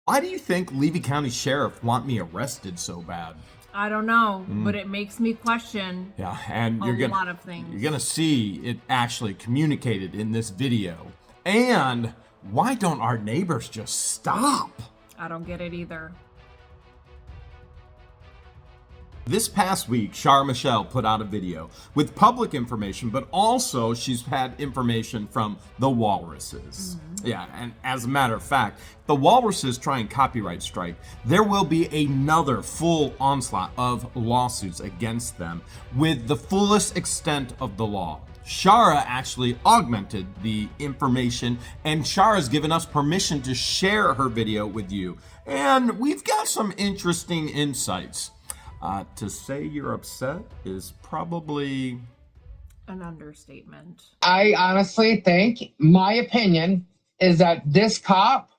Why do you think Levy County Sheriff want me arrested so bad? I don't know, but it makes me question And a lot of things. You're gonna see it actually communicated in this video. And why don't our neighbors just stop? I don't get it either. This past week, Shara Michelle put out a video with public information, but also she's had information from the walruses. Yeah, and as a matter of fact, the walruses try and copyright strike. There will be another full onslaught of lawsuits against them with the fullest extent of the law. Shara actually augmented the information, and Shara's given us permission to share her video with you. And we've got some interesting insights. To say you're upset is probably an understatement. I honestly think, my opinion, is that this cop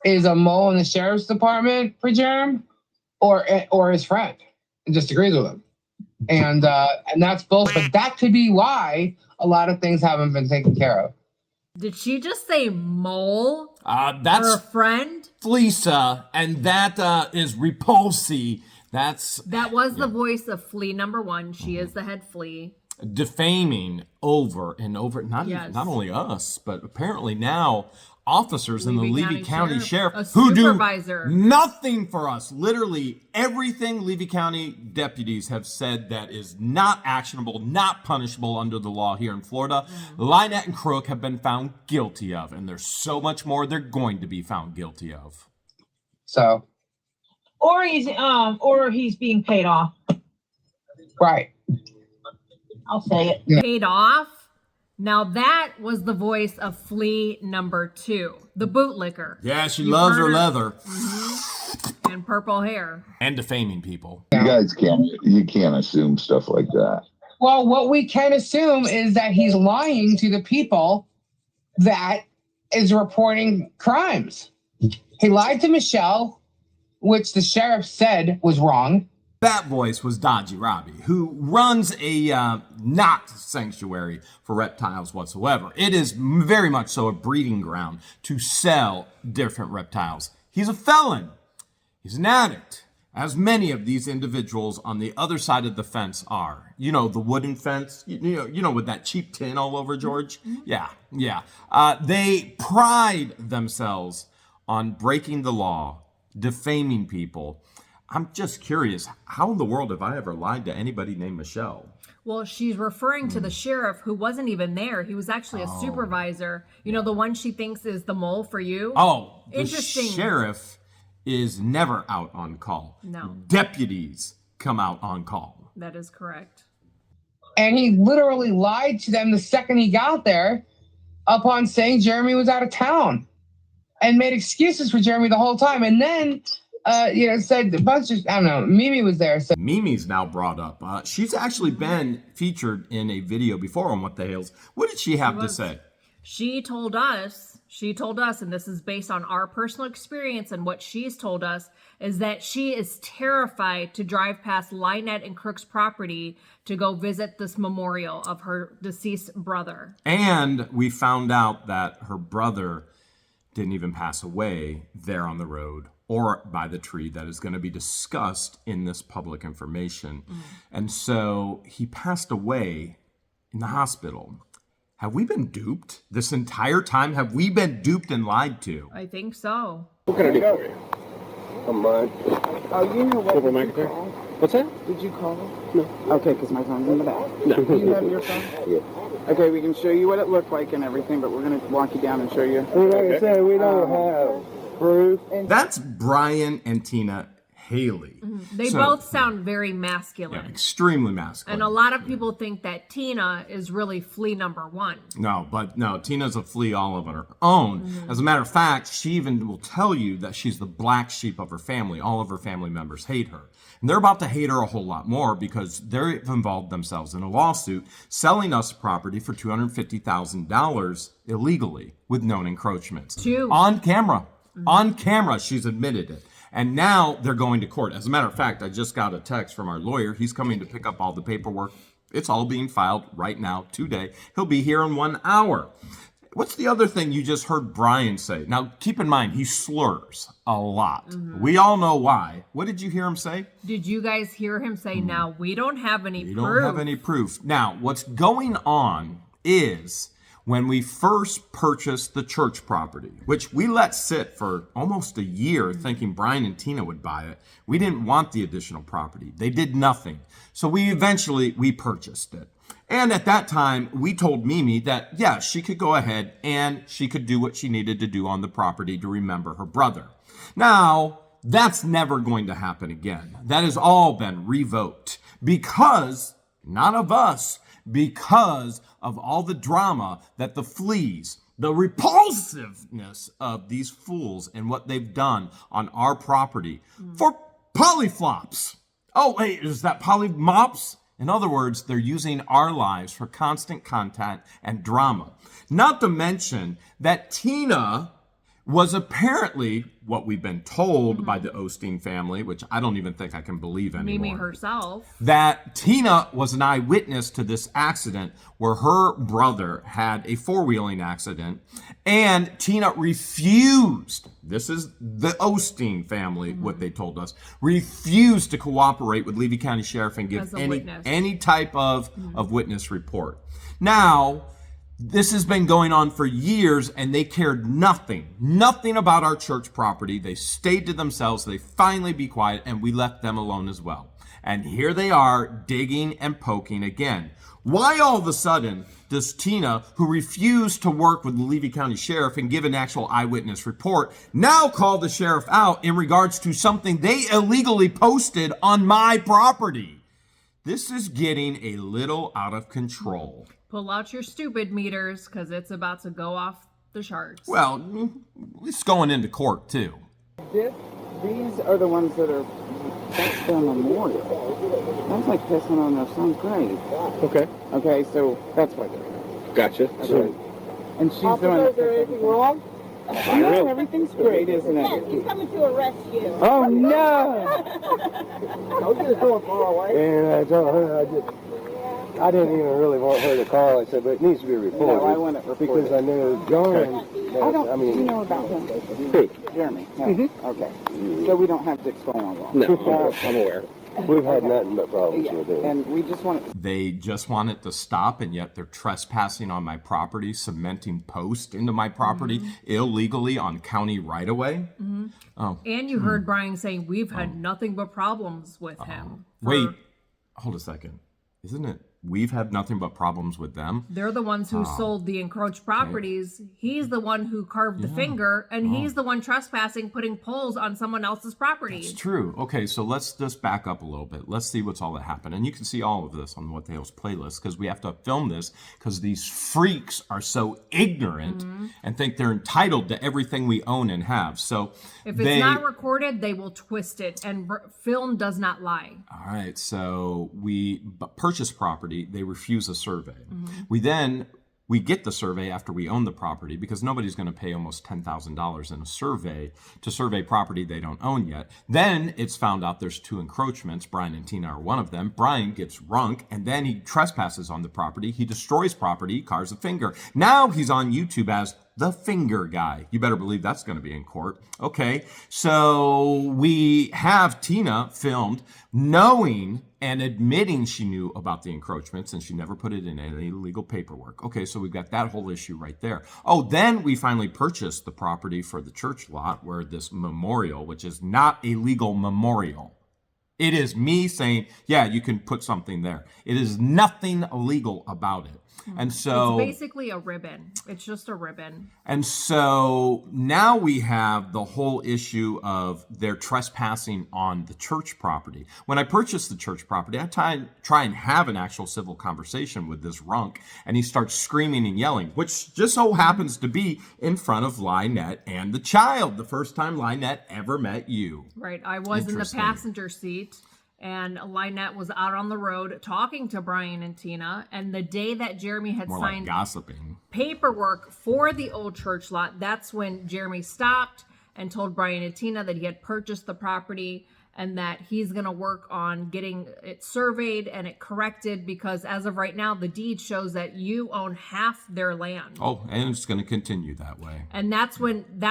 is a mole in the sheriff's department for Jerem, or his friend, and disagrees with him, and that's bullshit. But that could be why a lot of things haven't been taken care of. Did she just say mole? That's her friend, Fleesa, and that is Repulsi. That was the voice of Flea number one. She is the head flea. Defaming over and over, not only us, but apparently now officers in the Levy County Sheriff who do nothing for us. Literally everything Levy County deputies have said that is not actionable, not punishable under the law here in Florida, Lynette and Crook have been found guilty of, and there's so much more they're going to be found guilty of. So. Or he's being paid off. Right. I'll say it. Yeah. Paid off? Now that was the voice of Flea number two, the bootlicker. Yeah, she loves her leather. And purple hair. And defaming people. You guys can't assume stuff like that. Well, what we can assume is that he's lying to the people that is reporting crimes. He lied to Michelle, which the sheriff said was wrong. That voice was Dodgy Robbie, who runs a not sanctuary for reptiles whatsoever. It is very much so a breeding ground to sell different reptiles. He's a felon. He's an addict, as many of these individuals on the other side of the fence are. You know, the wooden fence, you know, with that cheap tin all over, George? Yeah. They pride themselves on breaking the law, defaming people. I'm just curious, how in the world have I ever lied to anybody named Michelle? Well, she's referring to the sheriff who wasn't even there. He was actually a supervisor. You know, the one she thinks is the mole for you. Oh, interesting. The sheriff is never out on call. No. Deputies come out on call. That is correct. And he literally lied to them the second he got there upon saying Jeremy was out of town, and made excuses for Jeremy the whole time. And then, said a bunch of, I don't know, Mimi was there. So. Mimi's now brought up. She's actually been featured in a video before on What the Hales. What did she have to say? She told us, and this is based on our personal experience and what she's told us, is that she is terrified to drive past Lynette and Crook's property to go visit this memorial of her deceased brother. And we found out that her brother didn't even pass away there on the road or by the tree that is going to be discussed in this public information. And so he passed away in the hospital. Have we been duped this entire time? Have we been duped and lied to? I think so. What can I do for you? I'm Oh, you know what? Did you call? What's that? Did you call? No. Okay, because my phone's in the back. No. Do you have your phone? Yeah. Okay, we can show you what it looked like and everything, but we're going to walk you down and show you. Like I said, we don't have proof. That's Brian and Tina Hayley. They both sound very masculine. Yeah, extremely masculine. And a lot of people think that Tina is really Flea number one. No, Tina's a flea all of her own. As a matter of fact, she even will tell you that she's the black sheep of her family. All of her family members hate her. And they're about to hate her a whole lot more because they've involved themselves in a lawsuit selling us property for $250,000 illegally with known encroachments. On camera. On camera, she's admitted it. And now they're going to court. As a matter of fact, I just got a text from our lawyer. He's coming to pick up all the paperwork. It's all being filed right now, today. He'll be here in 1 hour. What's the other thing you just heard Brian say? Now, keep in mind, he slurs a lot. We all know why. What did you hear him say? Did you guys hear him say, now, we don't have any proof? We don't have any proof. Now, what's going on is when we first purchased the church property, which we let sit for almost a year thinking Brian and Tina would buy it, we didn't want the additional property. They did nothing. So we purchased it. And at that time, we told Mimi that, yeah, she could go ahead and she could do what she needed to do on the property to remember her brother. Now, that's never going to happen again. That has all been revoked because, not of us, because of all the drama that the fleas, the repulsiveness of these fools and what they've done on our property for polyflops. Oh, wait, is that polymops? In other words, they're using our lives for constant content and drama. Not to mention that Tina was apparently, what we've been told by the Osteen family, which I don't even think I can believe anymore. Mimi herself. That Tina was an eyewitness to this accident where her brother had a four-wheeling accident, and Tina refused, this is the Osteen family, what they told us, refused to cooperate with Levy County Sheriff and give any type of witness report. Now, this has been going on for years, and they cared nothing about our church property. They stayed to themselves. They finally be quiet, and we left them alone as well. And here they are digging and poking again. Why all of a sudden does Tina, who refused to work with the Levy County Sheriff and give an actual eyewitness report, now call the sheriff out in regards to something they illegally posted on my property? This is getting a little out of control. Pull out your stupid meters, because it's about to go off the charts. Well, it's going into court, too. These are the ones that are, that's their memorial. That's like pissing on their son's grave. Okay. Okay, so that's why they're Gotcha. okay. And she's doing Is there anything wrong? No, everything's great, isn't Yes, it? he's coming to arrest you. Oh, no! Don't get us going far away. And I told her, I didn't even really want her to call. I said, but it needs to be reported. No, I want it reported. Because I know John. Do you know about him? Who? Jeremy. No. Okay. So we don't have Dick's phone on. No, I'm aware. We've had nothing but problems with it. And we just want it. They just want it to stop, and yet they're trespassing on my property, cementing posts into my property illegally on county right-of-way. Oh. And you heard Brian saying we've had nothing but problems with him. Wait, hold a second. Isn't it? We've had nothing but problems with them. They're the ones who sold the encroached properties. He's the one who carved the finger, and he's the one trespassing, putting poles on someone else's property. It's true. Okay, so let's just back up a little bit. Let's see what's all that happened. And you can see all of this on What the Hale's playlist, because we have to film this because these freaks are so ignorant and think they're entitled to everything we own and have. So if it's not recorded, they will twist it, and film does not lie. All right, so we purchased property. They refuse a survey. We get the survey after we own the property, because nobody's going to pay almost $10,000 in a survey to survey property they don't own yet. Then it's found out there's 2 encroachments. Brian and Tina are one of them. Brian gets runk, and then he trespasses on the property. He destroys property, carves a finger. Now he's on YouTube as the finger guy. You better believe that's going to be in court. Okay, so we have Tina filmed knowing and admitting she knew about the encroachments, and she never put it in any legal paperwork. Okay, so we've got that whole issue right there. Oh, then we finally purchased the property for the church lot where this memorial, which is not a legal memorial. It is me saying, yeah, you can put something there. It is nothing illegal about it. And so it's basically a ribbon. It's just a ribbon. And so now we have the whole issue of their trespassing on the church property. When I purchased the church property, I try and have an actual civil conversation with this runk, and he starts screaming and yelling, which just so happens to be in front of Lynette and the child, the first time Lynette ever met you. Right. I was in the passenger seat. And Lynette was out on the road talking to Brian and Tina. And the day that Jeremy had signed gossiping paperwork for the old church lot, that's when Jeremy stopped and told Brian and Tina that he had purchased the property. and that he's going to work on getting it surveyed and it corrected, because as of right now, the deed shows that you own half their land. Oh, and it's going to continue that way. And that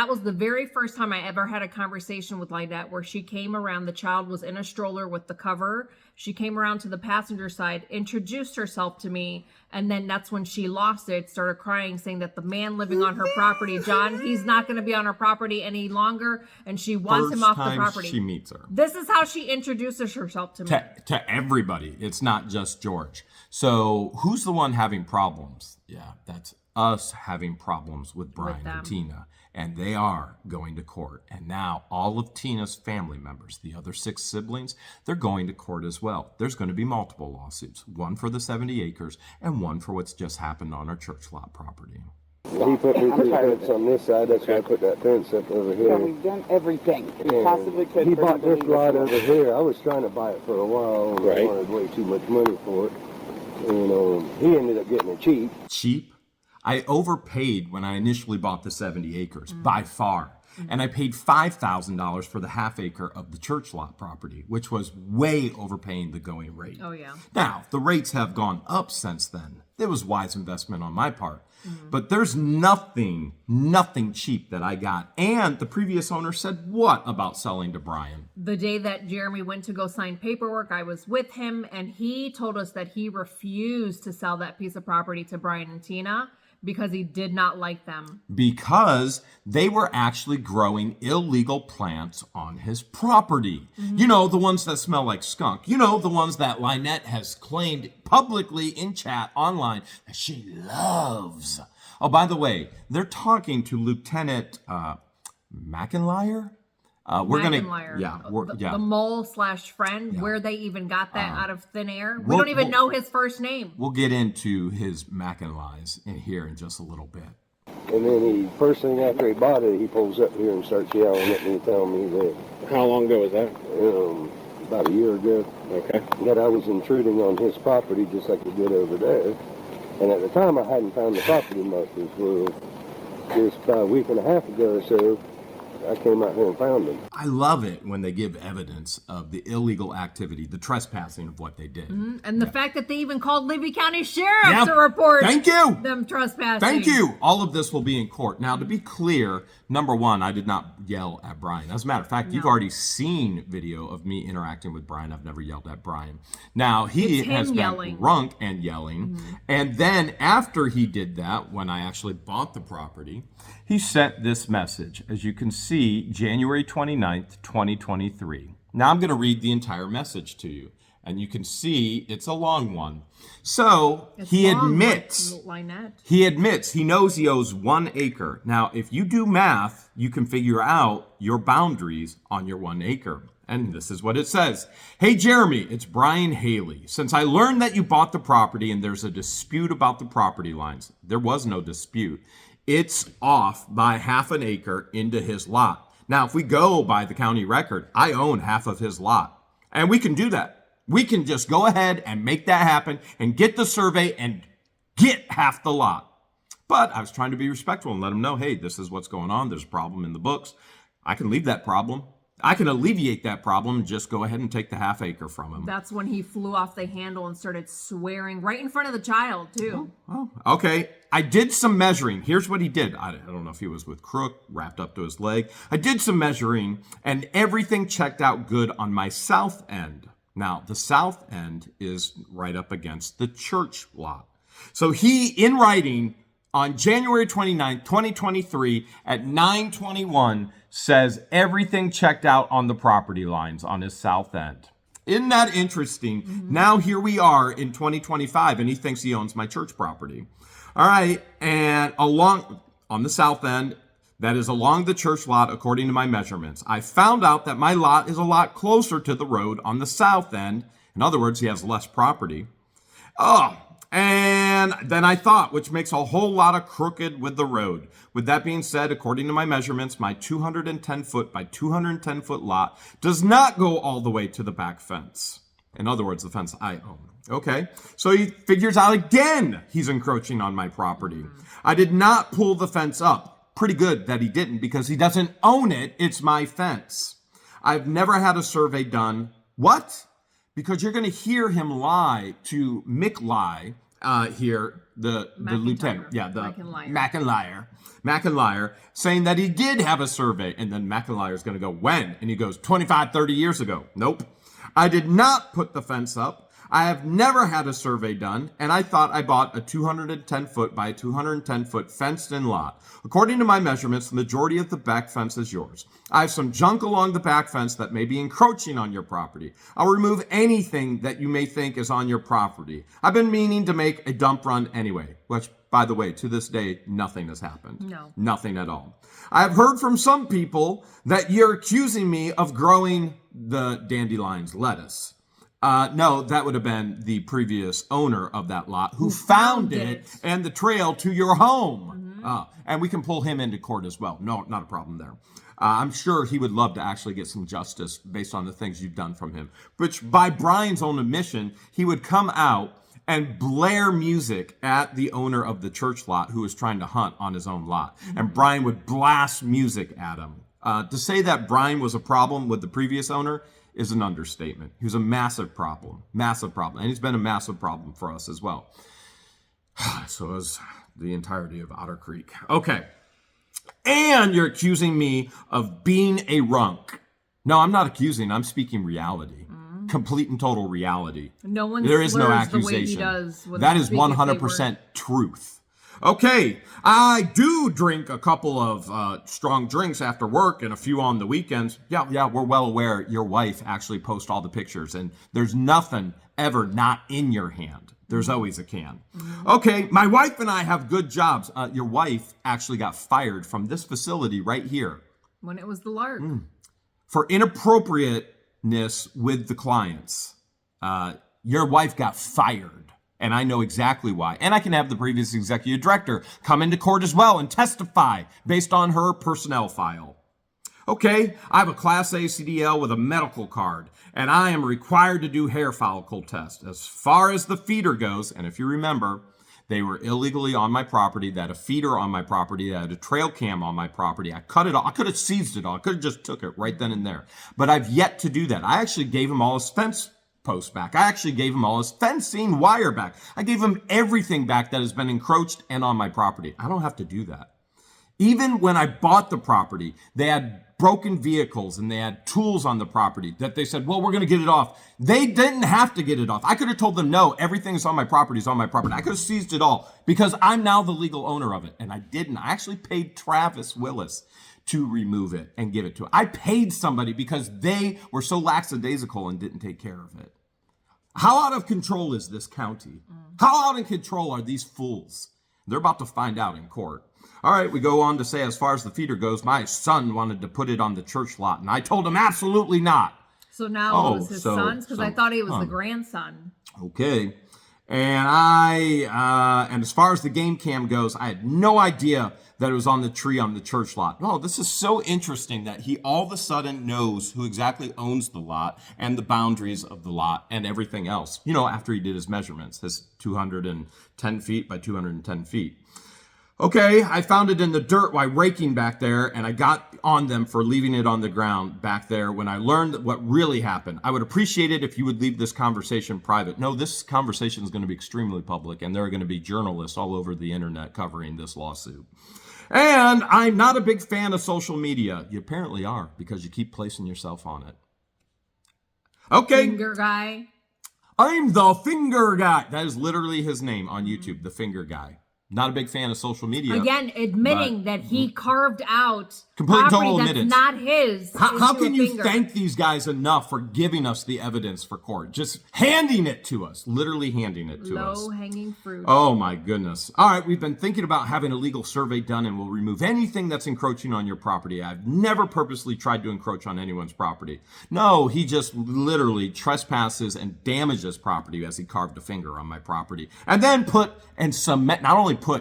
was the very first time I ever had a conversation with Lynette, where she came around. The child was in a stroller with the cover. She came around to the passenger side, introduced herself to me, and then that's when she lost it, started crying, saying that the man living on her property, John, he's not going to be on her property any longer, and she wants him off the property. She meets her. This is how she introduces herself to me. To everybody. It's not just George. So who's the one having problems? Yeah, that's us having problems with Brian and Tina. And they are going to court. And now all of Tina's family members, the other 6 siblings, they're going to court as well. There's going to be multiple lawsuits, one for the 70 acres and one for what's just happened on our church lot property. He put me through the fence on this side. That's why I put that fence up over here. Yeah, we've done everything we possibly could. He for bought him to this leave lot us over here. I was trying to buy it for a while, and I wanted way too much money for it. And he ended up getting it cheap. Cheap? I overpaid when I initially bought the 70 acres, by far. And I paid $5,000 for the half acre of the church lot property, which was way overpaying the going rate. Oh, yeah. Now, the rates have gone up since then. It was wise investment on my part. But there's nothing cheap that I got. And the previous owner said what about selling to Brian? The day that Jeremy went to go sign paperwork, I was with him, and he told us that he refused to sell that piece of property to Brian and Tina because he did not like them. Because they were actually growing illegal plants on his property. You know, the ones that smell like skunk. You know, the ones that Lynette has claimed publicly in chat online that she loves. Oh, by the way, they're talking to Lieutenant McIntyre. The mole / friend, where they even got that out of thin air. We don't even know his first name. We'll get into his McIntyres in here in just a little bit. And then first thing after he bought it, he pulls up here and starts yelling at me, telling me that. How long ago was that? About a year ago. Okay. That I was intruding on his property just like he did over there. And at the time, I hadn't found the property markers. Well, just about a week and a half ago or so, I came out here and found them. I love it when they give evidence of the illegal activity, the trespassing of what they did. And the fact that they even called Levy County Sheriff to report them trespassing. Thank you. All of this will be in court. Now, to be clear, number one, I did not yell at Brian. As a matter of fact, you've already seen video of me interacting with Brian. I've never yelled at Brian. Now, he has been drunk and yelling. And then after he did that, when I actually bought the property, he sent this message, as you can see, January 29th, 2023. Now I'm going to read the entire message to you, and you can see it's a long one. So he admits he knows he owes 1 acre. Now, if you do math, you can figure out your boundaries on your 1 acre. And this is what it says. Hey, Jeremy, it's Brian Hayley. Since I learned that you bought the property and there's a dispute about the property lines, there was no dispute. It's off by half an acre into his lot. Now, if we go by the county record, I own half of his lot. And we can do that. We can just go ahead and make that happen and get the survey and get half the lot. But I was trying to be respectful and let him know, hey, this is what's going on. There's a problem in the books. I can leave that problem. I can alleviate that problem and just go ahead and take the half acre from him. That's when he flew off the handle and started swearing right in front of the child, too. Oh, okay. I did some measuring. Here's what he did. I don't know if he was with crook, wrapped up to his leg. I did some measuring, and everything checked out good on my south end. Now, the south end is right up against the church lot. So he, in writing, on January 29th, 2023, at 9:21, says everything checked out on the property lines on his south end. Isn't that interesting? Now here we are in 2025, and he thinks he owns my church property. All right, and along on the south end, that is along the church lot, according to my measurements. I found out that my lot is a lot closer to the road on the south end. In other words, he has less property. And then I thought, which makes a whole lot of crooked with the road. With that being said, according to my measurements, my 210 foot by 210 foot lot does not go all the way to the back fence. In other words, the fence I own. Okay, so he figures out again he's encroaching on my property. I did not pull the fence up. Pretty good that he didn't, because he doesn't own it. It's my fence. I've never had a survey done. What? Because you're going to hear him lie to Mick Lie here, the lieutenant. Yeah, the McIntyre, saying that he did have a survey. And then McIntyre's going to go, when? And he goes, 25, 30 years ago. Nope. I did not put the fence up. I have never had a survey done, and I thought I bought a 210-foot by 210-foot fenced-in lot. According to my measurements, the majority of the back fence is yours. I have some junk along the back fence that may be encroaching on your property. I'll remove anything that you may think is on your property. I've been meaning to make a dump run anyway, which, by the way, to this day, nothing has happened. No. Nothing at all. I have heard from some people that you're accusing me of growing the dandelions lettuce. No, that would have been the previous owner of that lot who found it and the trail to your home. And we can pull him into court as well. No, not a problem there. I'm sure he would love to actually get some justice based on the things you've done from him. Which, by Brian's own admission, he would come out and blare music at the owner of the church lot who was trying to hunt on his own lot. And Brian would blast music at him. To say that Brian was a problem with the previous owner is an understatement. He was a massive problem. And he's been a massive problem for us as well. So is the entirety of Otter Creek. Okay. And you're accusing me of being a runk. No, I'm not accusing. I'm speaking reality. Complete and total reality. No one There is no slurs the way he accusation. does when That they is speak if they 100% were- truth. Okay, I do drink a couple of strong drinks after work and a few on the weekends. Yeah, we're well aware your wife actually posts all the pictures, and there's nothing ever not in your hand. There's always a can. Okay, my wife and I have good jobs. Your wife actually got fired from this facility right here When it was the lark. for inappropriateness with the clients. Your wife got fired. And I know exactly why. And I can have the previous executive director come into court as well and testify based on her personnel file. Okay, I have a Class A CDL with a medical card, and I am required to do hair follicle tests. As far as the feeder goes, and if you remember, they were illegally on my property. They had a feeder on my property. They had a trail cam on my property. I cut it all. I could have seized it all. I could have just took it right then and there. But I've yet to do that. I actually gave him all his fence posts back. I actually gave him all his fencing wire back. I gave him everything back that has been encroached and on my property. I don't have to do that. Even when I bought the property, they had broken vehicles and they had tools on the property that they said, well, we're going to get it off. They didn't have to get it off. I could have told them, no, everything's on my property is on my property. I could have seized it all because I'm now the legal owner of it. And I didn't. I actually paid Travis Willis to remove it and give it to it. I paid somebody because they were so lackadaisical and didn't take care of it. How out of control is this county? How out of control are these fools? They're about to find out in court. All right, we go on to say, as far as the feeder goes, my son wanted to put it on the church lot, and I told him absolutely not. So now it was his son's? Because I thought he was the grandson. Okay. And and as far as the game cam goes, I had no idea that it was on the tree on the church lot. Oh, this is so interesting that he all of a sudden knows who exactly owns the lot and the boundaries of the lot and everything else. You know, after he did his measurements, his 210 feet by 210 feet. Okay, I found it in the dirt while raking back there, and I got on them for leaving it on the ground back there when I learned what really happened. I would appreciate it if you would leave this conversation private. No, this conversation is going to be extremely public, and there are going to be journalists all over the internet covering this lawsuit. And I'm not a big fan of social media. You apparently are, because you keep placing yourself on it. Okay. Finger guy. I'm the finger guy. That is literally his name on YouTube, the finger guy. Not a big fan of social media. Again, admitting that he carved out complete property total that's admittance. Not his. How can you finger. thank these guys enough for giving us the evidence for court? Just handing it to us. Literally handing it to us. Low-hanging fruit. Oh, my goodness. All right, we've been thinking about having a legal survey done, and we'll remove anything that's encroaching on your property. I've never purposely tried to encroach on anyone's property. No, he just literally trespasses and damages property as he carved a finger on my property. And then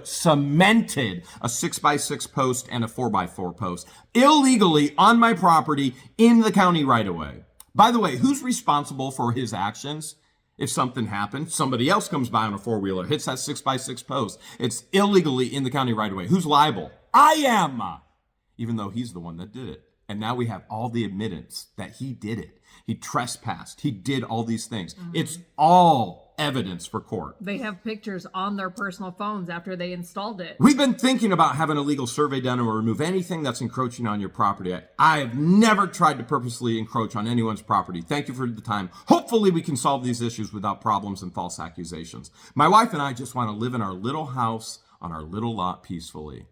cemented a 6x6 post and a 4x4 post illegally on my property in the county right away. By the way, who's responsible for his actions? If something happens, somebody else comes by on a four-wheeler, hits that 6x6 post. It's illegally in the county right away. Who's liable? I am, even though he's the one that did it. And now we have all the admittance that he did it. He trespassed. He did all these things. It's all evidence for court. They have pictures on their personal phones after they installed it. We've been thinking about having a legal survey done and remove anything that's encroaching on your property. I have never tried to purposely encroach on anyone's property. Thank you for the time. Hopefully we can solve these issues without problems and false accusations. My wife and I just want to live in our little house on our little lot peacefully.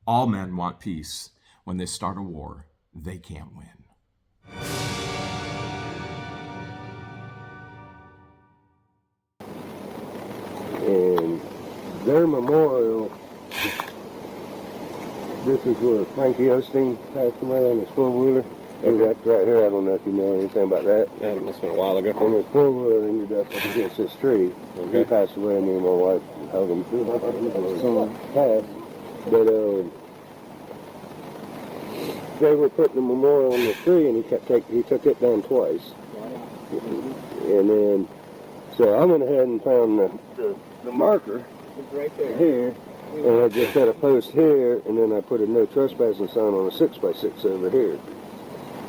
All men want peace. When they start a war, they can't win. And their memorial, this is where Frankie Osteen passed away on his four-wheeler. And that's right here. I don't know if you know anything about that. Yeah, it must have been a while ago. And his four-wheeler ended up against this tree. He passed away, and me and my wife held him through passed. But they were putting the memorial on the tree, and he took it down twice. And then, so I went ahead and found the marker Right there. here, and I just had a post here, and then I put a no trespassing sign on a 6x6 over here.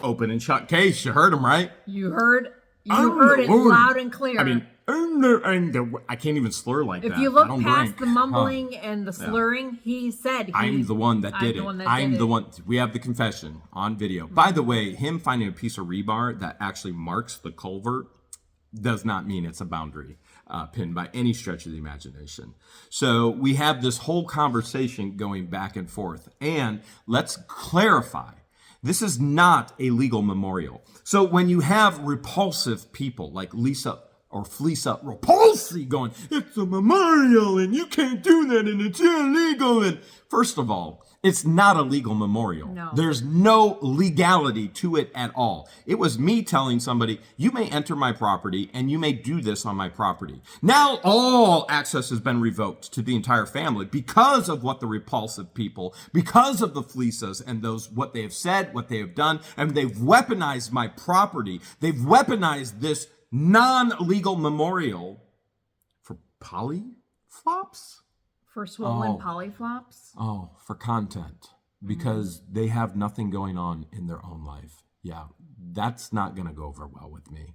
Open and shut case. You heard him, right? You heard it loud and clear. I mean, I can't even slur like that. If you I look don't past drink. the mumbling and the slurring, he said I'm the one that did it. I'm the one. We have the confession on video. By the way, him finding a piece of rebar that actually marks the culvert does not mean it's a boundary pin by any stretch of the imagination. So we have this whole conversation going back and forth. And let's clarify. This is not a legal memorial. So when you have repulsive people like Lisa or Fleesa Repulsi going, it's a memorial and you can't do that and it's illegal. And first of all, it's not a legal memorial. No. There's no legality to it at all. It was me telling somebody, you may enter my property and you may do this on my property. Now all access has been revoked to the entire family because of what the repulsive people, because of the Fleesas and those, what they have said, what they have done, and they've weaponized my property. They've weaponized this non-legal memorial for polyflops? For swollen polyflops? Oh, for content. Because they have nothing going on in their own life. Yeah, that's not going to go over well with me.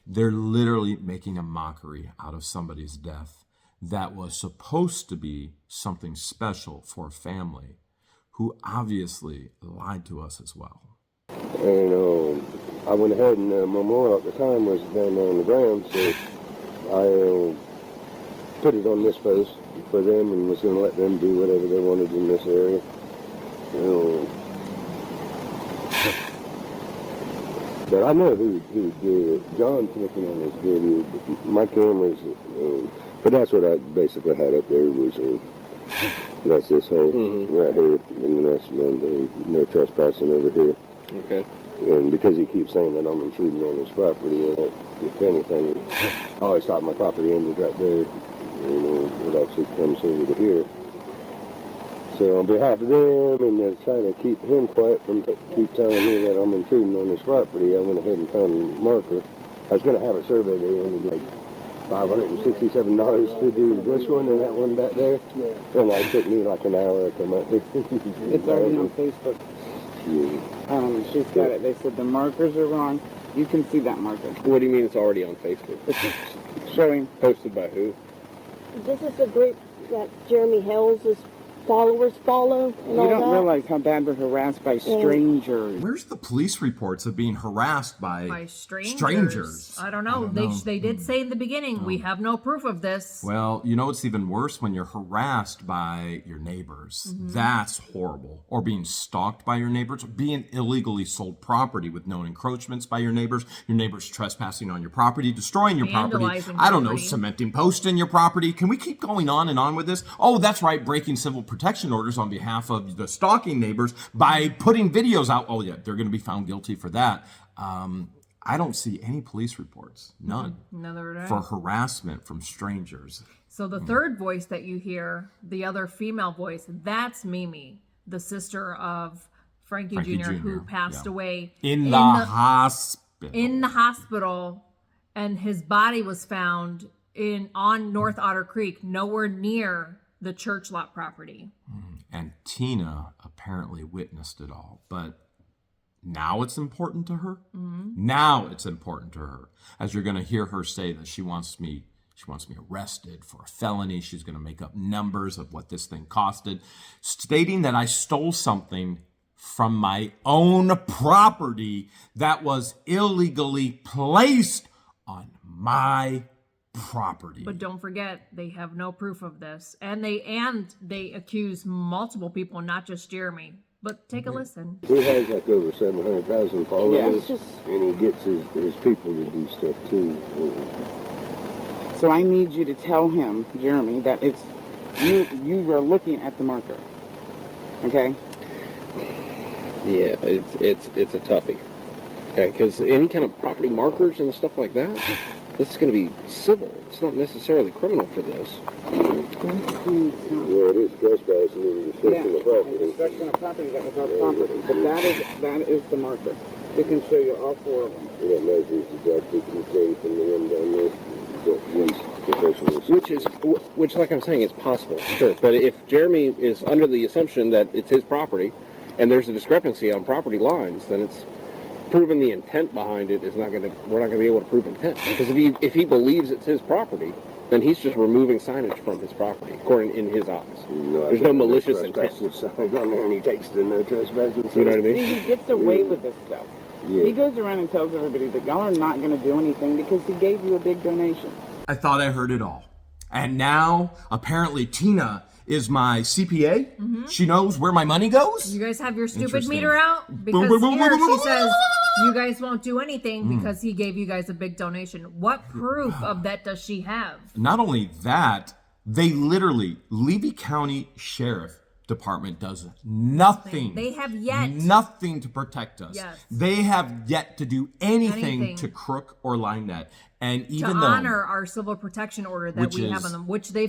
They're literally making a mockery out of somebody's death that was supposed to be something special for a family who obviously lied to us as well. And I went ahead and the memorial at the time was down there on the ground, so I put it on this post for them and was going to let them do whatever they wanted in this area. But I know who did it. John's looking on this video. My cameras, but that's what I basically had up there was, that's this whole right here, and that's no trespassing over here. Okay. And because he keeps saying that I'm intruding on his property, if anything, I always thought my property ended right there. It actually comes over to here. So on behalf of them, and they're trying to keep him quiet from keep telling me that I'm intruding on his property, I went ahead and found a marker. I was going to have a survey there, and like $567 to do this one and that one back there. And it took me like an hour to come out there. It's already on Facebook. Yeah. She's got it. They said the markers are wrong. You can see that marker. What do you mean it's already on Facebook? Showing. Posted by who? This is a group that Jeremy Hale's followers follow and all You don't that. realize how bad we're harassed by strangers. Where's the police reports of being harassed by strangers? I don't know. They did say in the beginning, we have no proof of this. Well, you know what's even worse? When you're harassed by your neighbors. That's horrible. Or being stalked by your neighbors. Being illegally sold property with known encroachments by your neighbors trespassing on your property, destroying your property. Vandalizing I don't know, property. cementing posts in your property. Can we keep going on and on with this? Oh, that's right, breaking civil protection orders on behalf of the stalking neighbors by putting videos out. Oh yeah, they're going to be found guilty for that. I don't see any police reports, none, for harassment from strangers. So the third voice that you hear, the other female voice, that's Mimi, the sister of Frankie Jr., who passed away in the hospital. In the hospital, and his body was found on North Otter Creek, nowhere near the church lot property. And Tina apparently witnessed it all. But Now it's important to her. Now it's important to her, as you're going to hear her say that she wants me arrested for a felony. She's going to make up numbers of what this thing costed, stating that I stole something from my own property that was illegally placed on my property. But don't forget, they have no proof of this, and they accuse multiple people, not just Jeremy. But take a listen. He has like over 700,000 followers, and he gets his people to do stuff too. So I need you to tell him, Jeremy, that it's you are looking at the marker. Okay? Yeah, it's a toughie. Okay, because any kind of property markers and stuff like that, this is going to be civil. It's not necessarily criminal for this. Yeah, it is trespassing and destruction of property. Destruction of property, that was our property. But that is the marker. We can show you all four of them. Yeah, measures deducted from the one down there. Which, like I'm saying, is possible, sure. But if Jeremy is under the assumption that it's his property, and there's a discrepancy on property lines, then it's proving the intent behind it is we're not going to be able to prove intent. Because if he believes it's his property, then he's just removing signage from his property, according in his eyes. There's no malicious intent. And he takes the no trespassing. You know what I mean? See, he gets away with this stuff. Yeah. He goes around and tells everybody that y'all are not going to do anything because he gave you a big donation. I thought I heard it all. And now, apparently, Tina is my CPA. She knows where my money goes. You guys have your stupid Interesting. meter out? Because here she says you guys won't do anything because he gave you guys a big donation. What proof of that does she have? Not only that, they literally, Levy County Sheriff Department does nothing. They have yet. Nothing to protect us. Yes. They have yet to do anything to crook or line that. And even to honor our civil protection order that we have on them, which they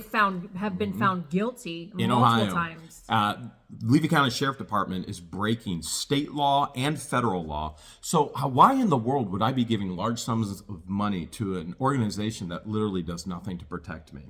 have been found guilty in multiple Ohio, times. Levy County Sheriff Department is breaking state law and federal law. So why in the world would I be giving large sums of money to an organization that literally does nothing to protect me?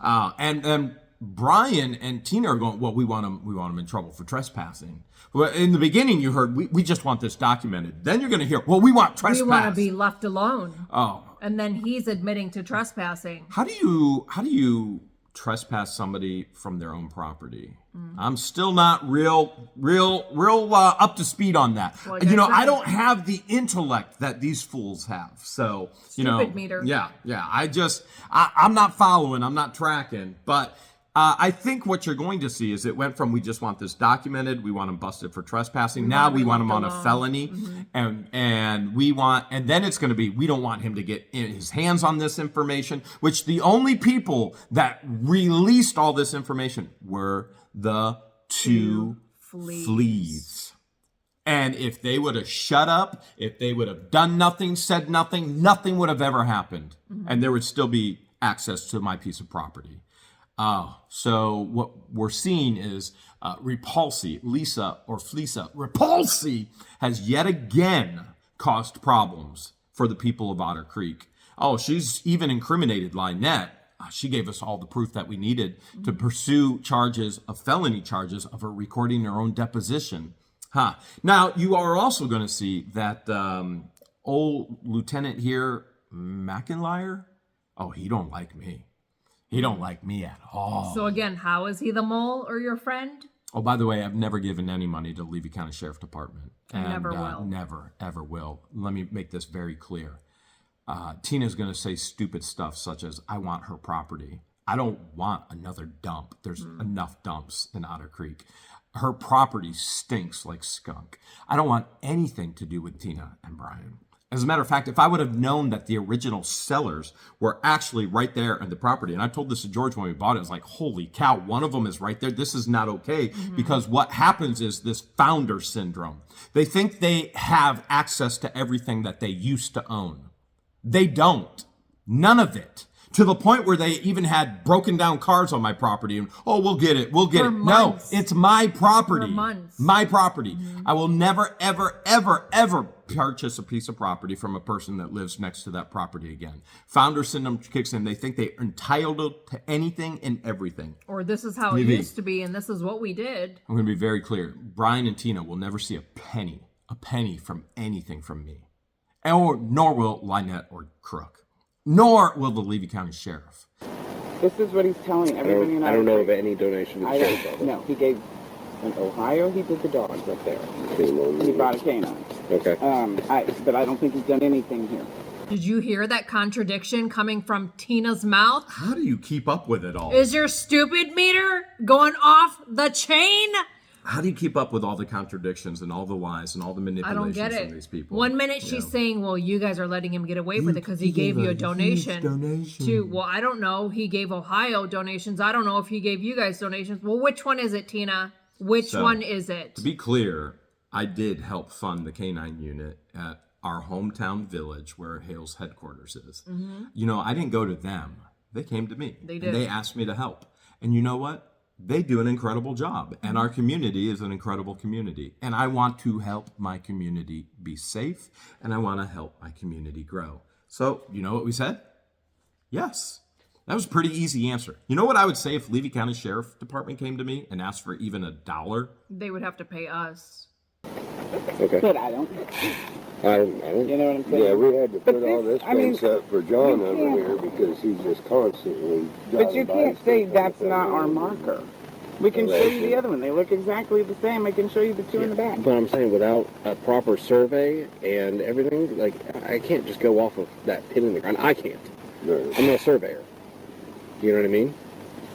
And then Brian and Tina are going, well, we want them in trouble for trespassing. Well, in the beginning, you heard, we just want this documented. Then you're going to hear, well, we want trespass. We want to be left alone. Oh. And then he's admitting to trespassing. How do you trespass somebody from their own property? I'm still not real up to speed on that. Well, I don't have the intellect that these fools have. So, Stupid meter. Yeah. I'm not following, I'm not tracking, but I think what you're going to see is it went from we just want this documented, we want him busted for trespassing. Now we want him on a felony, and then it's going to be we don't want him to get his hands on this information. Which the only people that released all this information were the two fleas. And if they would have shut up, if they would have done nothing, said nothing, nothing would have ever happened, and there would still be access to my piece of property. So what we're seeing is Repulsi has yet again caused problems for the people of Otter Creek. Oh, she's even incriminated Lynette. She gave us all the proof that we needed to pursue felony charges of her recording her own deposition. Now, you are also going to see that old lieutenant here, McIntyre, he don't like me. He don't like me at all. So again, how is he the mole or your friend? Oh, by the way, I've never given any money to Levy County Sheriff Department. And never will. Never, ever will. Let me make this very clear. Tina's going to say stupid stuff such as, I want her property. I don't want another dump. There's enough dumps in Otter Creek. Her property stinks like skunk. I don't want anything to do with Tina and Brian. As a matter of fact, if I would have known that the original sellers were actually right there in the property, and I told this to George when we bought it, I was like, holy cow, one of them is right there. This is not okay, because what happens is this founder syndrome. They think they have access to everything that they used to own. They don't. None of it. To the point where they even had broken down cars on my property and, we'll get it. For months. No, it's my property. For months. My property. I will never, ever, ever, ever purchase a piece of property from a person that lives next to that property again. Founder syndrome kicks in. They think they're entitled to anything and everything. Or this is how it used to be, and this is what we did. I'm going to be very clear. Brian and Tina will never see a penny a penny from anything from me, nor will Lynette or Crook, nor will the Levy County Sheriff. This is what he's telling everybody. I don't know of any donation to the sheriff's office. No, he gave in Ohio. He did the dogs up there. He bought a canine. Okay. But I don't think he's done anything here. Did you hear that contradiction coming from Tina's mouth? How do you keep up with it all? Is your stupid meter going off the chain? How do you keep up with all the contradictions and all the lies and all the I manipulations don't get of it. these people? One minute she's saying, well, you guys are letting him get away with it because he gave you a donation. Well, I don't know. He gave Ohio donations. I don't know if he gave you guys donations. Well, which one is it, Tina? Which one is it? To be clear, I did help fund the K-9 unit at our hometown village where Hale's headquarters is. Mm-hmm. You know, I didn't go to them. They came to me. They did. And they asked me to help. And you know what? They do an incredible job. And our community is an incredible community. And I want to help my community be safe. And I want to help my community grow. So, you know what we said? Yes. That was a pretty easy answer. You know what I would say if Levy County Sheriff Department came to me and asked for even $1? They would have to pay us. Okay. But I don't. I don't. You know what I'm saying? Yeah, we had to put But all this fence up for John over here because he's just constantly But you driving by can't say stuff that's like not that. our marker. We can show you the other one. They look exactly the same. I can show you the two in the back. But I'm saying without a proper survey and everything, like, I can't just go off of that pin in the ground. I can't. No. I'm not a surveyor. You know what I mean?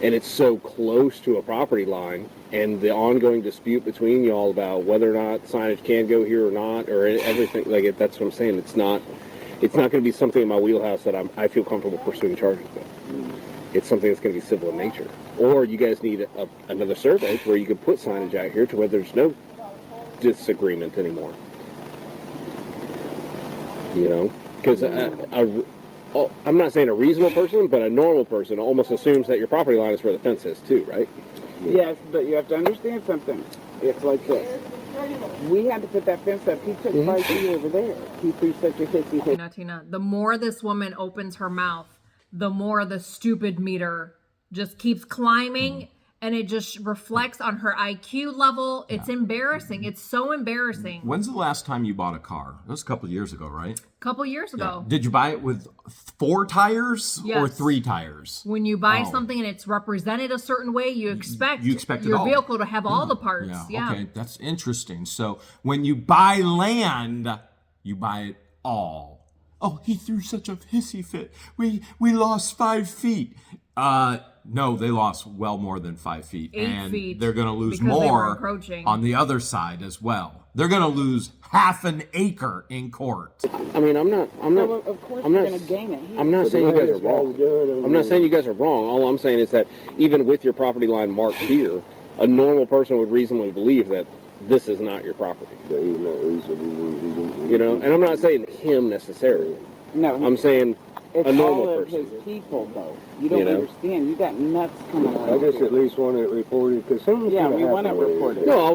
And it's so close to a property line, and the ongoing dispute between y'all about whether or not signage can go here or not, or everything, like, that's what I'm saying. It's not going to be something in my wheelhouse that I feel comfortable pursuing charges with. It's something that's going to be civil in nature. Or you guys need another survey to where you could put signage out here to where there's no disagreement anymore. You know? Because I'm not saying a reasonable person, but a normal person almost assumes that your property line is where the fence is too, right? Yes, but you have to understand something. It's like this. We had to put that fence up. He took 5 feet over there. He threw such a hissy. Tina, the more this woman opens her mouth, the more the stupid meter just keeps climbing, and it just reflects on her IQ level. It's embarrassing. It's so embarrassing. When's the last time you bought a car? That was a couple of years ago, right? A couple years ago. Did you buy it with 4 tires or Yes. 3 tires? When you buy something and it's represented a certain way, you expect it your all. vehicle to have all the parts. Yeah. Okay, that's interesting. So when you buy land, you buy it all. Oh, he threw such a hissy fit. We lost 5 feet. No, they lost well more than 5 feet. 8 and feet they're going to lose because they were more encroaching. on the other side as well. They're going to lose half an acre in court. I mean, I'm not. Well, of course I'm you're not. going to gain it. I'm not saying you guys are wrong. I'm not saying you guys are wrong. All I'm saying is that even with your property line marked here, a normal person would reasonably believe that this is not your property. You know, and I'm not saying him necessarily. No, I'm saying it's a normal all of person. his people, though. You don't understand. You got nuts coming out. I just at least want it reported because something. Yeah, we want it reported. No,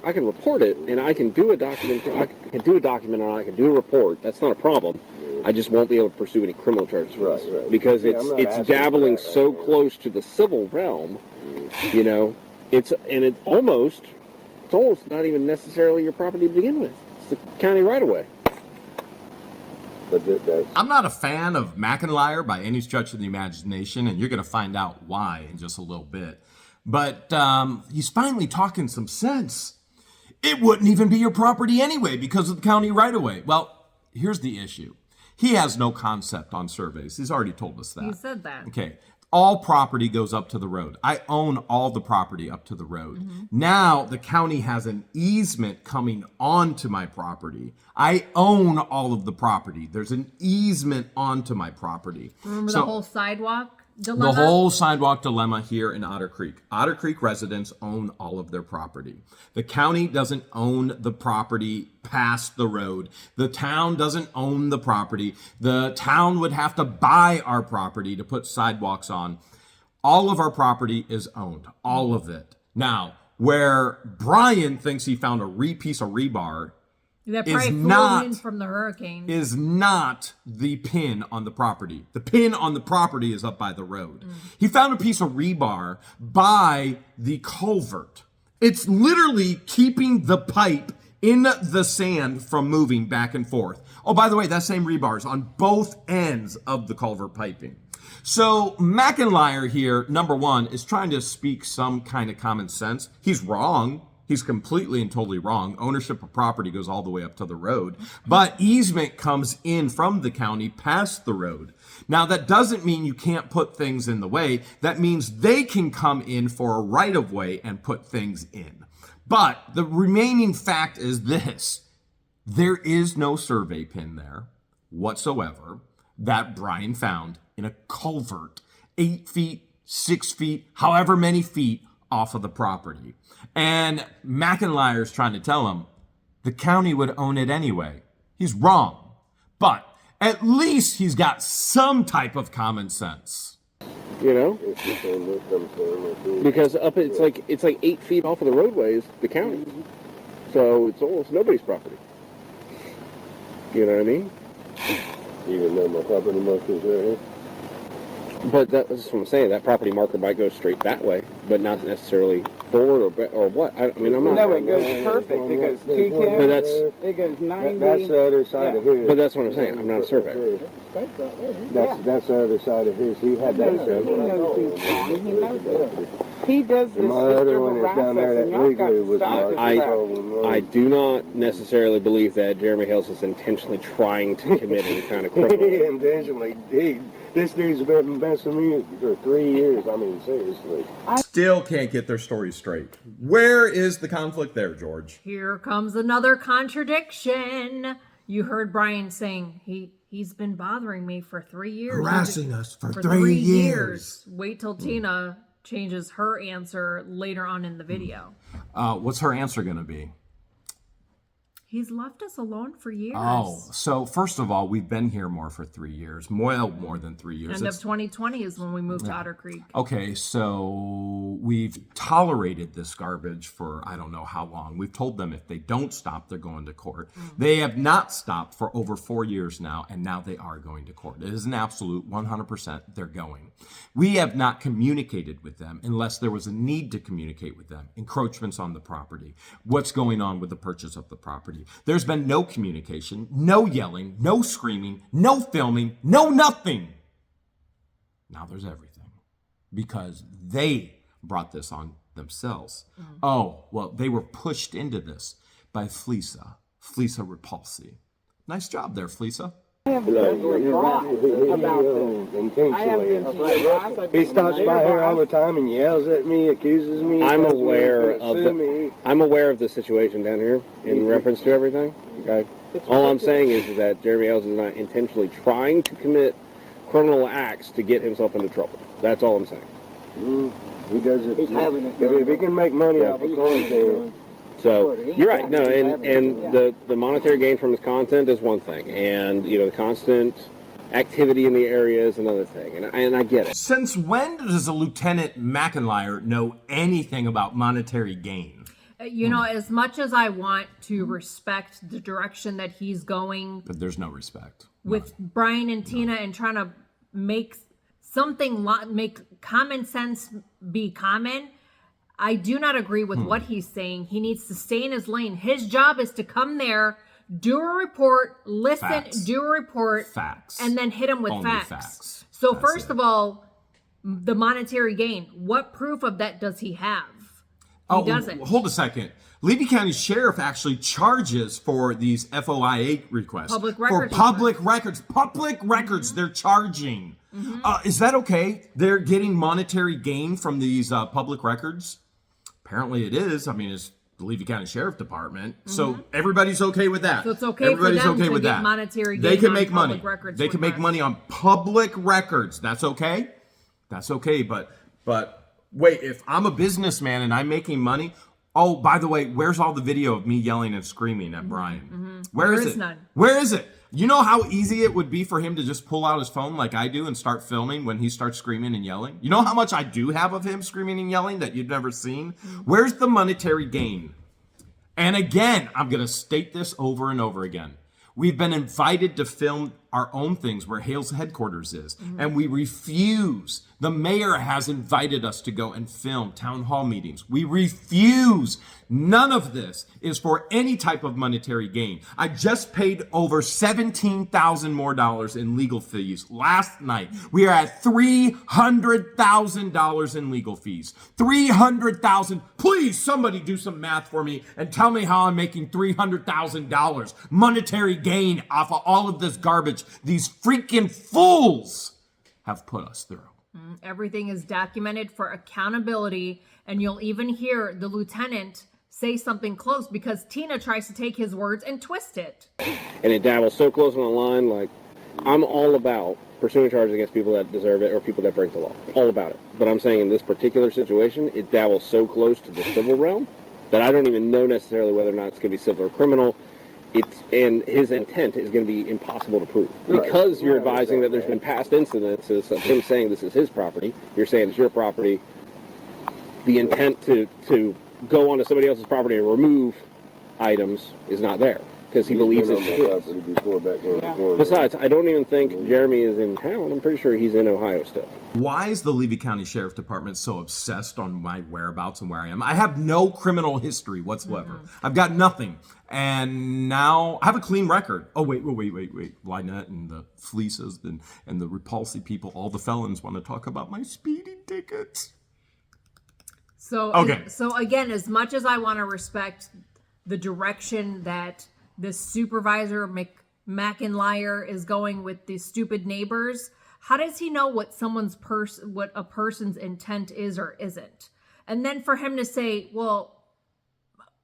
I can report it, and I can do a document. I can do a document on it. I can do a report. That's not a problem. I just won't be able to pursue any criminal charges for this, Right. because Yeah, I'm not it's asking dabbling for that, so right. close to the civil realm. You know, it's almost not even necessarily your property to begin with. It's the county right away. But that's I'm not a fan of McIntyre by any stretch of the imagination, and you're going to find out why in just a little bit. But he's finally talking some sense. It wouldn't even be your property anyway because of the county right-of-way. Well, here's the issue. He has no concept on surveys. He's already told us that. He said that. Okay. All property goes up to the road. I own all the property up to the road. Now the county has an easement coming onto my property. I own all of the property. There's an easement onto my property. Remember So- the whole sidewalk dilemma? the whole sidewalk dilemma here in Otter Creek. Otter Creek residents own all of their property. The county doesn't own the property past the road. The town doesn't own the property. The town would have to buy our property to put sidewalks on. All of our property is owned. All of it. Now, where Brian thinks he found a piece of rebar that is probably flew not- in from the hurricane. is not the pin on the property. The pin on the property is up by the road. He found a piece of rebar by the culvert. It's literally keeping the pipe in the sand from moving back and forth. Oh, by the way, that same rebar's on both ends of the culvert piping. So McIntyre here, number one, is trying to speak some kind of common sense. He's wrong. He's completely and totally wrong. Ownership of property goes all the way up to the road, but easement comes in from the county past the road. Now, that doesn't mean you can't put things in the way. That means they can come in for a right-of-way and put things in. But the remaining fact is this. There is no survey pin there whatsoever that Brian found in a culvert 8 feet, 6 feet, however many feet off of the property. And McIntyre's trying to tell him the county would own it anyway. He's wrong. But at least he's got some type of common sense. You know? Because it's like 8 feet off of the roadway is the county. So it's almost nobody's property. You know what I mean? Even though my property marker's right here. But that's what I'm saying. That property marker might go straight that way, but not necessarily forward or what. I mean, I'm not. No, it goes perfect. It goes 2 kilometers. But that's it goes 90. That's the other side of his. But that's what I'm saying. I'm not a surveyor. That's the other side of his. He had that survey. He knows he's wrong. He knows it. He does this. My other one is down there that legally was marked. I do not necessarily believe that Jeremy Hale is intentionally trying to commit any kind of criminal. Intentionally. This dude's been messing me for 3 years. I mean, seriously. Still can't get their story straight. Where is the conflict there, George? Here comes another contradiction. You heard Brian saying he's been bothering me for 3 years. Harassing us for 3 years. Wait till Tina changes her answer later on in the video. What's her answer going to be? He's left us alone for years. Oh, so first of all, we've been here more for 3 years. More than 3 years. End of 2020 is when we moved to Otter Creek. Okay, so we've tolerated this garbage for I don't know how long. We've told them if they don't stop, they're going to court. They have not stopped for over 4 years now, and now they are going to court. It is an absolute 100% they're going. We have not communicated with them unless there was a need to communicate with them. Encroachments on the property. What's going on with the purchase of the property? There's been no communication, no yelling, no screaming, no filming, no nothing. Now there's everything because they brought this on themselves. Oh, well, they were pushed into this by Fleesa Repulsi. Nice job there, Fleesa. I have He stops by here all the time and yells at me, accuses me. I'm aware of the situation down here in reference to everything. Okay. All I'm saying is that Jeremy Hale is not intentionally trying to commit criminal acts to get himself into trouble. That's all I'm saying. He does it. If he can make money off of quarantine. So you're right. No, and the monetary gain from his content is one thing, and the constant activity in the area is another thing, and I get it. Since when does a Lieutenant McIntyre know anything about monetary gain? As much as I want to respect the direction that he's going, but there's no respect with Brian and Tina and trying to make make common sense be common. I do not agree with what he's saying. He needs to stay in his lane. His job is to come there, do a report, listen, Facts. Do a report, Facts. and then hit him with Only facts. So That's first it. of all, the monetary gain. What proof of that does he have? He doesn't. Hold a second. Levy County Sheriff actually charges for these FOIA requests. Public records. Public records, they're charging. Is that okay? They're getting monetary gain from these public records? Apparently it is. I mean, it's the Levy County Sheriff Department. So everybody's okay with that. So it's okay Everybody's for them okay to with get that. monetary gain They can on make money. public records They can make requests. money on public records. That's okay. That's okay. But wait, if I'm a businessman and I'm making money, oh, by the way, where's all the video of me yelling and screaming at Brian? Where is it? None. Where is it? You know how easy it would be for him to just pull out his phone like I do and start filming when he starts screaming and yelling? You know how much I do have of him screaming and yelling that you've never seen? Where's the monetary gain? And again, I'm going to state this over and over again. We've been invited to film our own things where Hale's headquarters is. And we refuse. The mayor has invited us to go and film town hall meetings. We refuse. None of this is for any type of monetary gain. I just paid over $17,000 more in legal fees last night. We are at $300,000 in legal fees. $300,000. Please, somebody do some math for me and tell me how I'm making $300,000 monetary gain off of all of this garbage these freaking fools have put us through. Everything is documented for accountability, and you'll even hear the lieutenant say something close because Tina tries to take his words and twist it. And it dabbles so close on the line, like, I'm all about pursuing charges against people that deserve it or people that break the law. All about it. But I'm saying in this particular situation, it dabbles so close to the civil realm that I don't even know necessarily whether or not it's going to be civil or criminal. And his intent is going to be impossible to prove. Because you're advising that there's been past incidences of him saying this is his property, you're saying it's your property, the intent to go onto somebody else's property and remove items is not there. Because he believes it's his. Besides, I don't even think Jeremy is in town. I'm pretty sure he's in Ohio still. Why is the Levy County Sheriff Department so obsessed on my whereabouts and where I am? I have no criminal history whatsoever. I've got nothing. And now I have a clean record. Oh, wait. Lynette and the fleeces and the repulsive people, all the felons want to talk about my speeding tickets. So, okay. So again, as much as I want to respect the direction that this supervisor McIntyre is going with these stupid neighbors, how does he know what what a person's intent is or isn't? And then for him to say, well,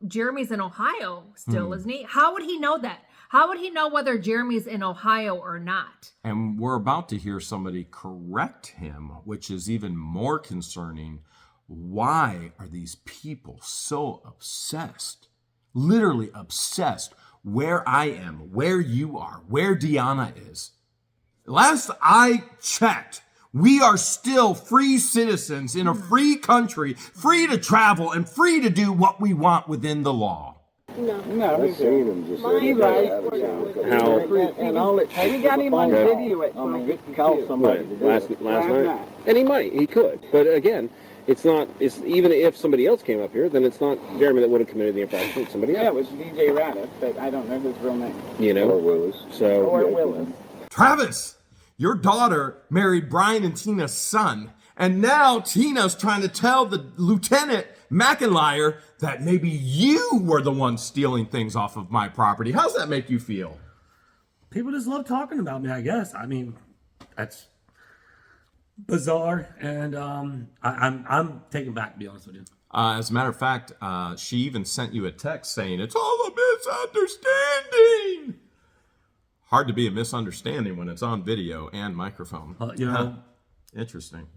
Jeremy's in Ohio still, isn't he? How would he know that? How would he know whether Jeremy's in Ohio or not? And we're about to hear somebody correct him, which is even more concerning. Why are these people so obsessed, literally obsessed, where I am, where you are, where Deanna is? Last I checked, we are still free citizens in a free country, free to travel and free to do what we want within the law. No, I've seen him just He's right. And all it takes. We got him on video it. Call somebody last night. And he might, he could. But again, it's even if somebody else came up here, then it's not Jeremy that would have committed the infraction. It's somebody else. Yeah, it was DJ Raddiff, but I don't know his real name. You know? Or Willis. Or Willis. Travis, your daughter married Brian and Tina's son, and now Tina's trying to tell the Lieutenant McIntyre that maybe you were the one stealing things off of my property. How's that make you feel? People just love talking about me, I guess. I mean, that's bizarre, and I'm taken back, to be honest with you. As a matter of fact, she even sent you a text saying it's all a misunderstanding. Hard to be a misunderstanding when it's on video and microphone. Interesting.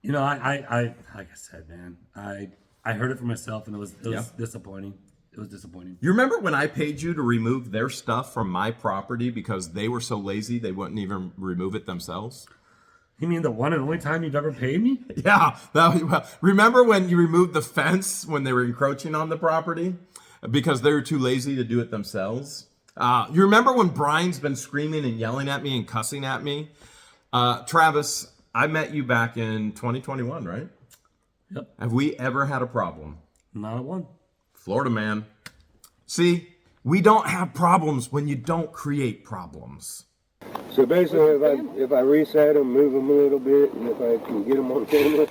You know, I like I said, man, I heard it for myself, and it was disappointing. It was disappointing. You remember when I paid you to remove their stuff from my property because they were so lazy they wouldn't even remove it themselves? You mean the one and only time you've ever paid me? Yeah. Remember when you removed the fence when they were encroaching on the property because they were too lazy to do it themselves? You remember when Brian's been screaming and yelling at me and cussing at me? Travis, I met you back in 2021, right? Yep. Have we ever had a problem? Not one. Florida man. See, we don't have problems when you don't create problems. So basically, if I reset them, move them a little bit, and if I can get them on camera,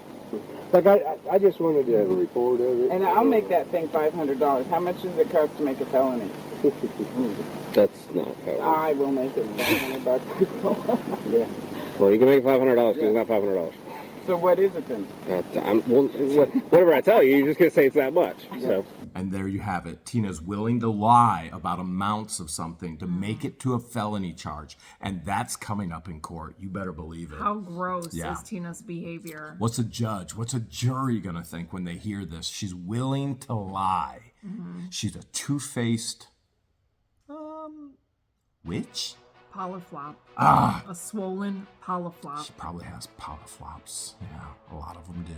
like I just wanted to have a report of it. And I'll make that thing $500. How much does it cost to make a felony? That's not fair. I will make it $500. Yeah. Well, you can make $500 because it's not $500. So what is it then? Whatever I tell you, you're just going to say it's that much. So. And there you have it. Tina's willing to lie about amounts of something to make it to a felony charge. And that's coming up in court. You better believe it. How gross is Tina's behavior? What's a judge? What's a jury going to think when they hear this? She's willing to lie. Mm-hmm. She's a two-faced witch? Polyflop. A swollen polyflop. She probably has polyflops. Yeah, a lot of them do.